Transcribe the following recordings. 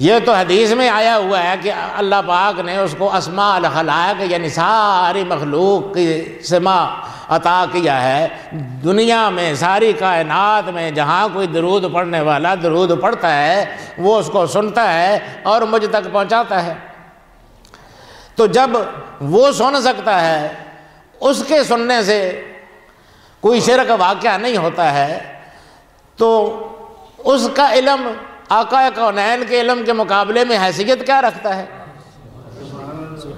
یہ تو حدیث میں آیا ہوا ہے کہ اللہ پاک نے اس کو اسماء الخلائق یعنی ساری مخلوق کی سما عطا کیا ہے۔ دنیا میں ساری کائنات میں جہاں کوئی درود پڑھنے والا درود پڑھتا ہے وہ اس کو سنتا ہے اور مجھ تک پہنچاتا ہے۔ تو جب وہ سن سکتا ہے، اس کے سننے سے کوئی شرک واقعہ نہیں ہوتا ہے، تو اس کا علم آقا کونین کے علم کے مقابلے میں حیثیت کیا رکھتا ہے؟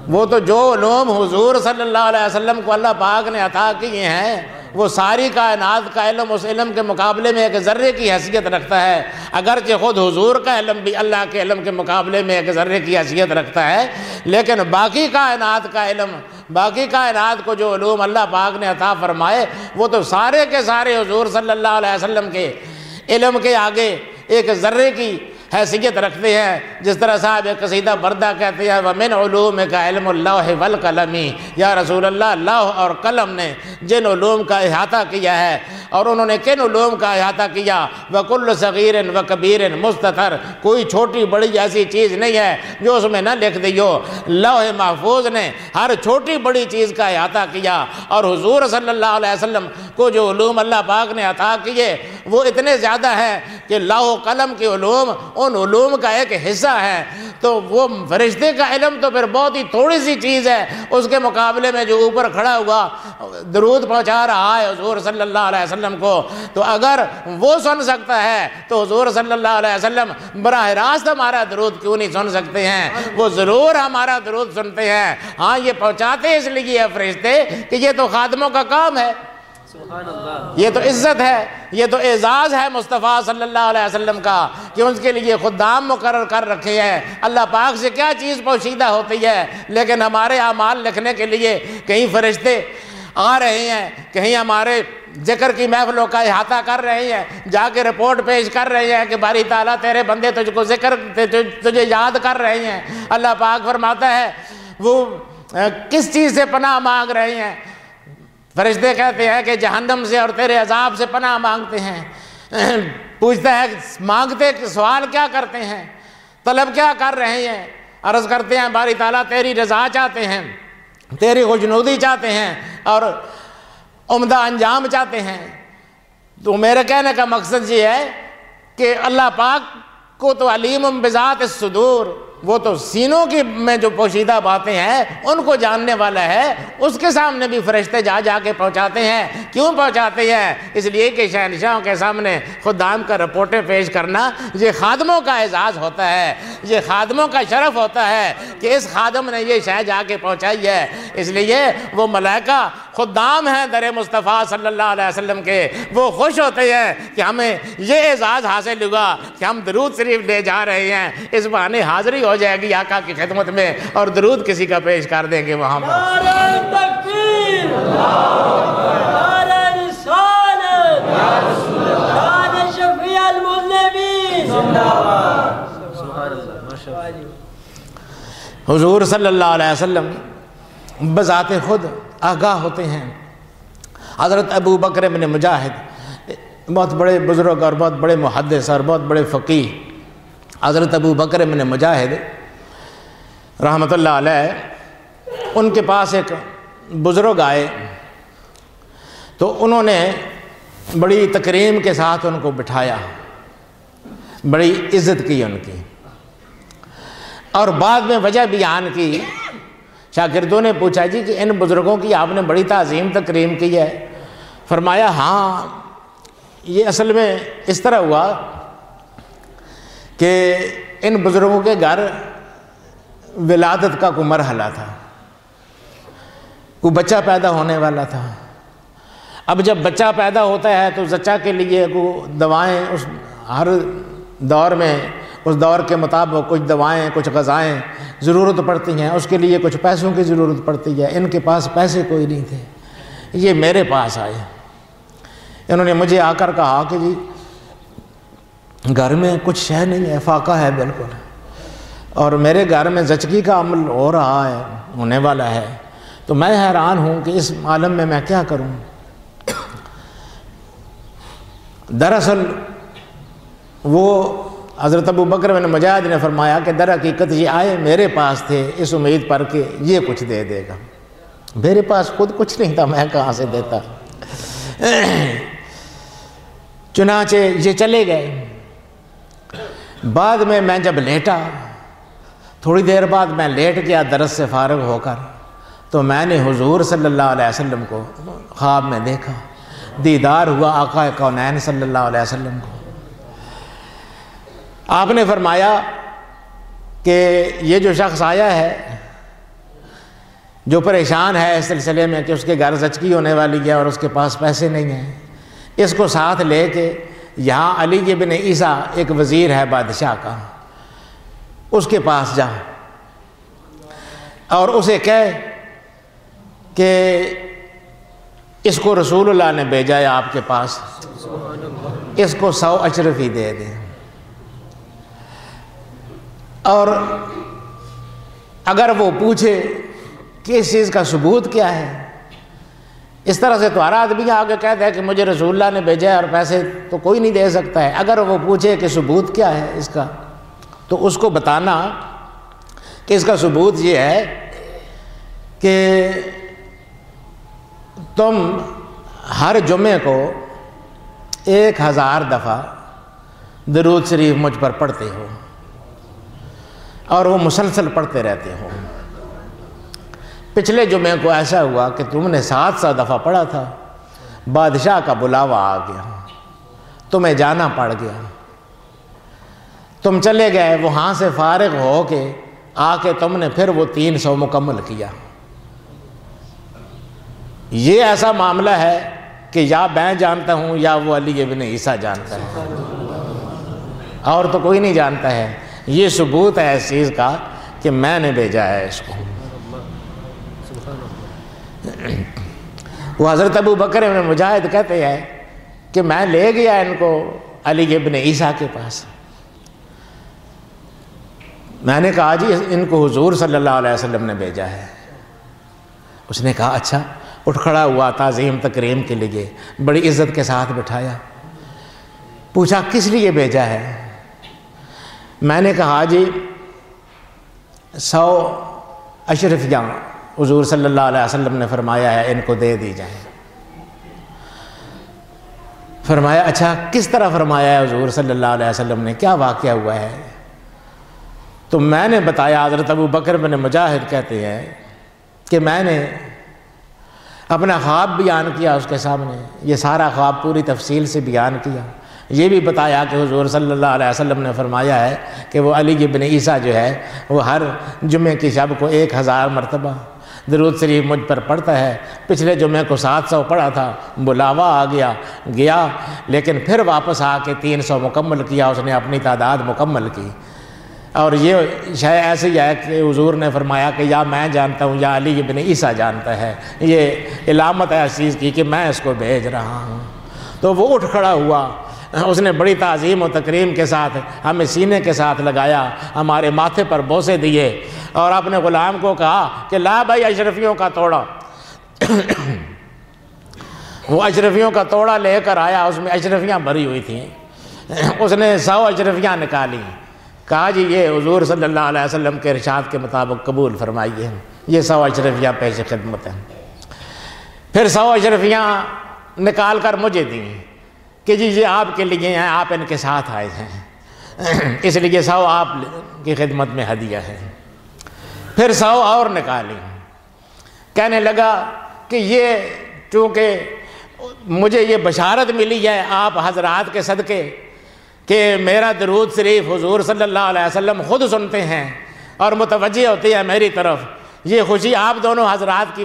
وہ تو جو علوم حضور صلی اللہ علیہ وسلم کو اللہ پاک نے عطا کیے ہیں وہ ساری کائنات کا علم اس علم کے مقابلے میں ایک ذرے کی حیثیت رکھتا ہے، اگرچہ خود حضور کا علم بھی اللہ کے علم کے مقابلے میں ایک ذرے کی حیثیت رکھتا ہے، لیکن باقی کائنات کا علم، باقی کائنات کو جو علوم اللہ پاک نے عطا فرمائے وہ تو سارے کے سارے حضور صلی اللہ علیہ وسلم کے علم کے آگے ایک ذرے کی حیثیت رکھتے ہیں۔ جس طرح صاحب ایک قصیدہ بردہ کہتے ہیں وَمِنْ عُلُومِكَ عِلْمُ اللَّوْحِ وَالْقَلَمِ، یا رسول اللہ لوح اور قلم نے جن علوم کا احاطہ کیا ہے، اور انہوں نے کن علوم کا احاطہ کیا؟ وَكُلُّ صَغِيرٍ وَكَبِيرٍ مُسْتَطَرٍ، کوئی چھوٹی بڑی ایسی چیز نہیں ہے جو اس میں نہ لکھ دی ہو۔ لوح محفوظ نے ہر چھوٹی بڑی چیز کا احاطہ کیا، اور حضور صلی اللہ علیہ وسلم کو جو علوم اللہ پاک نے عطا کیے وہ اتنے زیادہ ہیں کہ لوح و قلم کے علوم ان علوم کا ایک حصہ ہے، تو وہ فرشتے کا علم تو پھر بہت ہی تھوڑی سی چیز ہے اس کے مقابلے میں جو اوپر کھڑا ہوا درود پہنچا رہا ہے حضور صلی اللہ علیہ وسلم کو۔ تو اگر وہ سن سکتا ہے تو حضور صلی اللہ علیہ وسلم براہ راست ہمارا درود کیوں نہیں سن سکتے ہیں؟ وہ ضرور ہمارا درود سنتے ہیں، ہاں یہ پہنچاتے اس لیے ہے فرشتے کہ یہ تو خادموں کا کام ہے، یہ تو عزت ہے، یہ تو اعزاز ہے مصطفیٰ صلی اللہ علیہ وسلم کا کہ ان کے لیے خدام مقرر کر رکھے ہیں۔ اللہ پاک سے کیا چیز پوشیدہ ہوتی ہے، لیکن ہمارے اعمال لکھنے کے لیے کہیں فرشتے آ رہے ہیں، کہیں ہمارے ذکر کی محفلوں کا احاطہ کر رہے ہیں، جا کے رپورٹ پیش کر رہے ہیں کہ باری تعالیٰ تیرے بندے تجھ کو ذکر تجھے یاد کر رہے ہیں۔ اللہ پاک فرماتا ہے وہ کس چیز سے پناہ مانگ رہے ہیں؟ فرشتے کہتے ہیں کہ جہنم سے اور تیرے عذاب سے پناہ مانگتے ہیں۔ پوچھتا ہے مانگتے سوال کیا کرتے ہیں، طلب کیا کر رہے ہیں؟ عرض کرتے ہیں باری تعالیٰ تیری رضا چاہتے ہیں، تیری خوشنودی چاہتے ہیں اور عمدہ انجام چاہتے ہیں۔ تو میرے کہنے کا مقصد یہ ہے کہ اللہ پاک کو تو علیم بذات الصدور، وہ تو سینوں کی میں جو پوشیدہ باتیں ہیں ان کو جاننے والا ہے، اس کے سامنے بھی فرشتے جا جا کے پہنچاتے ہیں۔ کیوں پہنچاتے ہیں؟ اس لیے کہ شہنشاہوں کے سامنے خدام کا رپورٹیں پیش کرنا یہ خادموں کا اعزاز ہوتا ہے، یہ خادموں کا شرف ہوتا ہے کہ اس خادم نے یہ شے جا کے پہنچائی ہے۔ اس لیے وہ ملائکہ خدام ہیں در مصطفیٰ صلی اللہ علیہ وسلم کے، وہ خوش ہوتے ہیں کہ ہمیں یہ اعزاز حاصل ہوا کہ ہم درود شریف لے جا رہے ہیں، اس بہانے حاضری ہو جائے گی آقا کی خدمت میں اور درود کسی کا پیش کر دیں گے وہاں پر۔ نعرہ تکبیر، نعرہ رسالت، نعرہ شفیع المذنبین، سبحان اللہ۔ حضور صلی اللہ علیہ وسلم بذات خود آگاہ ہوتے ہیں۔ حضرت ابو بکر بن مجاہد بہت بڑے بزرگ اور بہت بڑے محدث اور بہت بڑے فقیہ، حضرت ابو بکر بن مجاہد رحمۃ اللہ علیہ، ان کے پاس ایک بزرگ آئے تو انہوں نے بڑی تکریم کے ساتھ ان کو بٹھایا، بڑی عزت کی ان کی، اور بعد میں وجہ بیان کی۔ شاگردوں نے پوچھا جی کہ ان بزرگوں کی آپ نے بڑی تعظیم تکریم کی ہے؟ فرمایا ہاں یہ اصل میں اس طرح ہوا کہ ان بزرگوں کے گھر ولادت کا کوئی مرحلہ تھا، کوئی بچہ پیدا ہونے والا تھا۔ اب جب بچہ پیدا ہوتا ہے تو زچہ کے لیے کوئی دوائیں اس ہر دور میں اس دور کے مطابق کچھ دوائیں کچھ غذائیں ضرورت پڑتی ہیں، اس کے لیے کچھ پیسوں کی ضرورت پڑتی ہے۔ ان کے پاس پیسے کوئی نہیں تھے، یہ میرے پاس آئے، انہوں نے مجھے آ کر کہا کہ جی گھر میں کچھ شے نہیں ہے، فاقہ ہے بالکل، اور میرے گھر میں زچگی کا عمل ہو رہا ہے، ہونے والا ہے، تو میں حیران ہوں کہ اس عالم میں کیا کروں۔ دراصل وہ حضرت ابو بکر بن مجاہد نے فرمایا کہ در حقیقت یہ آئے میرے پاس تھے اس امید پر کہ یہ کچھ دے دے گا، میرے پاس خود کچھ نہیں تھا، میں کہاں سے دیتا۔ چنانچہ یہ چلے گئے۔ بعد میں جب لیٹا، تھوڑی دیر بعد میں لیٹ گیا درس سے فارغ ہو کر، تو میں نے حضور صلی اللہ علیہ وسلم کو خواب میں دیکھا، دیدار ہوا آقا کونین صلی اللہ علیہ وسلم کو۔ آپ نے فرمایا کہ یہ جو شخص آیا ہے جو پریشان ہے اس سلسلے میں کہ اس کے گھر زچگی ہونے والی ہے اور اس کے پاس پیسے نہیں ہیں، اس کو ساتھ لے کے یہاں علی بن عیسیٰ ایک وزیر ہے بادشاہ کا، اس کے پاس جا اور اسے کہے کہ اس کو رسول اللہ نے بھیجا ہے آپ کے پاس، اس کو 100 اشرفی دے دیں، اور اگر وہ پوچھے کہ اس چیز کا ثبوت کیا ہے، اس طرح سے تو ہر آدمی آگے کہتا ہے کہ مجھے رسول اللہ نے بھیجا ہے اور پیسے تو کوئی نہیں دے سکتا ہے، اگر وہ پوچھے کہ ثبوت کیا ہے اس کا، تو اس کو بتانا کہ اس کا ثبوت یہ ہے کہ تم ہر جمعے کو 1000 دفعہ درود شریف مجھ پر پڑھتے ہو اور وہ مسلسل پڑھتے رہتے ہو۔ پچھلے جمعے کو ایسا ہوا کہ تم نے 700 دفعہ پڑھا تھا، بادشاہ کا بلاوا آ گیا، تمہیں جانا پڑ گیا، تم چلے گئے، وہاں سے فارغ ہو کے آ کے تم نے پھر وہ 300 مکمل کیا۔ یہ ایسا معاملہ ہے کہ یا میں جانتا ہوں یا وہ علی بن عیسیٰ جانتا ہے، اور تو کوئی نہیں جانتا ہے۔ یہ ثبوت ہے اس چیز کا کہ میں نے بھیجا ہے اس کو۔ وہ حضرت ابو بکر بن مجاہد کہتے ہیں کہ میں لے گیا ان کو علی بن عیسیٰ کے پاس، میں نے کہا جی ان کو حضور صلی اللہ علیہ وسلم نے بھیجا ہے۔ اس نے کہا اچھا، اٹھ کھڑا ہوا تعظیم تکریم کے لیے، بڑی عزت کے ساتھ بٹھایا، پوچھا کس لیے بھیجا ہے؟ میں نے کہا جی 100 اشرفیاں حضور صلی اللہ علیہ وسلم نے فرمایا ہے ان کو دے دی جائیں۔ فرمایا اچھا کس طرح فرمایا ہے حضور صلی اللہ علیہ وسلم نے، کیا واقعہ ہوا ہے؟ تو میں نے بتایا، حضرت ابو بکر بن مجاہد کہتے ہیں کہ میں نے اپنا خواب بیان کیا اس کے سامنے، یہ سارا خواب پوری تفصیل سے بیان کیا، یہ بھی بتایا کہ حضور صلی اللہ علیہ وسلم نے فرمایا ہے کہ وہ علی بن عیسیٰ جو ہے وہ ہر جمعے کی شب کو 1000 مرتبہ درود شریف مجھ پر پڑھتا ہے، پچھلے جمعے کو 700 پڑھا تھا، بلاوا آ گیا لیکن پھر واپس آ کے 300 مکمل کیا، اس نے اپنی تعداد مکمل کی۔ اور یہ شے ایسی ہے کہ حضور نے فرمایا کہ یا میں جانتا ہوں یا علی بن عیسیٰ جانتا ہے، یہ علامت ہے اس چیز کی کہ میں اس کو بھیج رہا ہوں۔ تو وہ اٹھ کھڑا ہوا، اس نے بڑی تعظیم و تکریم کے ساتھ ہمیں سینے کے ساتھ لگایا، ہمارے ماتھے پر بوسے دیے اور اپنے غلام کو کہا کہ لا بھائی اشرفیوں کا توڑا۔ وہ اشرفیوں کا توڑا لے کر آیا، اس میں اشرفیاں بھری ہوئی تھیں، اس نے 100 اشرفیاں نکالی، کہا جی یہ حضور صلی اللہ علیہ وسلم کے ارشاد کے مطابق قبول فرمائیے، یہ 100 اشرفیاں پیش خدمت ہیں۔ پھر 100 اشرفیاں نکال کر مجھے دیں کہ جی یہ آپ کے لیے ہیں، آپ ان کے ساتھ آئے ہیں، اس لیے 100 آپ کی خدمت میں ہدیہ ہے۔ پھر 100 اور نکالی، کہنے لگا کہ یہ چونکہ مجھے یہ بشارت ملی ہے آپ حضرات کے صدقے کہ میرا درود شریف حضور صلی اللہ علیہ وسلم خود سنتے ہیں اور متوجہ ہوتے ہیں میری طرف، یہ خوشی آپ دونوں حضرات کی